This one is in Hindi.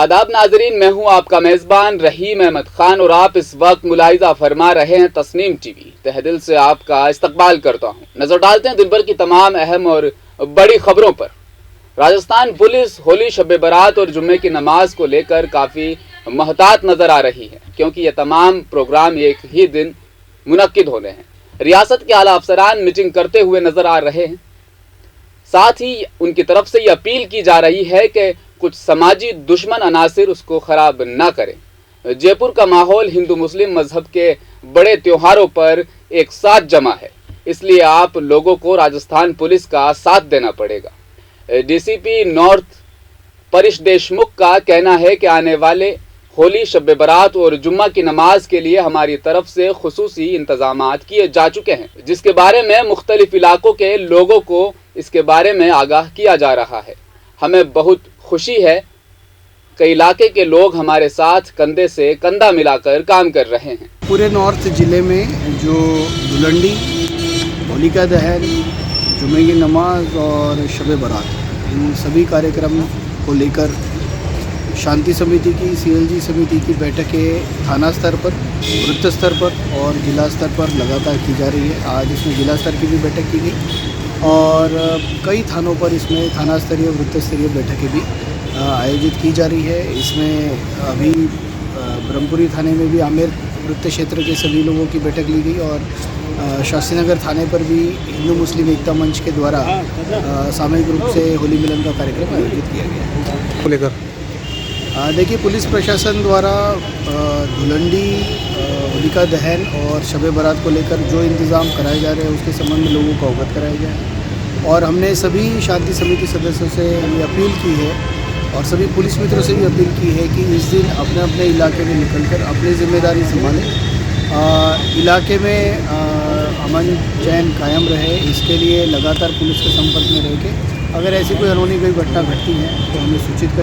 आदाब नाजरीन, मैं हूं आपका मेज़बान रहीम अहमद खान और आप इस वक्त मुलाहिजा फरमा रहे हैं तस्नीम टीवी। तहे दिल से आपका इस्तकबाल करता हूं। नजर डालते हैं दिन भर की तमाम अहम और बड़ी खबरों पर। राजस्थान पुलिस होली, शब बारात और जुम्मे की नमाज को लेकर काफ़ी महतात नज़र आ रही है, क्योंकि ये तमाम प्रोग्राम एक ही दिन मुनक्किद होने हैं। रियासत के आला अफसरान मीटिंग करते हुए नज़र आ रहे हैं। साथ ही उनकी तरफ से ये अपील की जा रही है कि कुछ समाजी दुश्मन अनासिर उसको ख़राब ना करें। जयपुर का माहौल हिंदू मुस्लिम मजहब के बड़े त्योहारों पर एक साथ जमा है, इसलिए आप लोगों को राजस्थान पुलिस का साथ देना पड़ेगा। डीसीपी नॉर्थ परिश देशमुख का कहना है कि आने वाले होली, शब बारात और जुम्मा की नमाज के लिए हमारी तरफ से खुसूसी इंतजामात किए जा चुके हैं, जिसके बारे में मुख्तलिफ इलाकों के लोगों को इसके बारे में आगाह किया जा रहा है। हमें बहुत खुशी है कि इलाके के लोग हमारे साथ कंधे से कंधा मिलाकर काम कर रहे हैं। पूरे नॉर्थ ज़िले में जो धुलंडी, होलिका दहन, जुमे की नमाज और शब बारात, इन सभी कार्यक्रम को लेकर शांति समिति की, सीएलजी समिति की बैठकें थाना स्तर पर, वृत्त स्तर पर और जिला स्तर पर लगातार की जा रही है। आज इसमें जिला स्तर की भी बैठक की गई और कई थानों पर इसमें थाना स्तरीय, वृत्त स्तरीय बैठकें भी आयोजित की जा रही है। इसमें अभी ब्रह्मपुरी थाने में भी आमेर वृत्त क्षेत्र के सभी लोगों की बैठक ली गई और शास्त्रीनगर थाने पर भी हिंदू मुस्लिम एकता मंच के द्वारा सामूहिक रूप से होली मिलन का कार्यक्रम आयोजित किया गया लेकर देखिए, पुलिस प्रशासन द्वारा धुलंडी, होलिका दहन और शब बारात को लेकर जो इंतज़ाम कराए जा रहे हैं उसके संबंध में लोगों को अवगत कराया गया है और हमने सभी शांति समिति सदस्यों से ये अपील की है और सभी पुलिस मित्रों से भी अपील की है कि इस दिन अपने अपने इलाके में निकलकर अपनी जिम्मेदारी संभालें। इलाके में अमन चैन कायम रहे, इसके लिए लगातार पुलिस के संपर्क में रह के अगर ऐसी कोई अनहोनी कोई घटना घटती है तो हमें सूचित करें।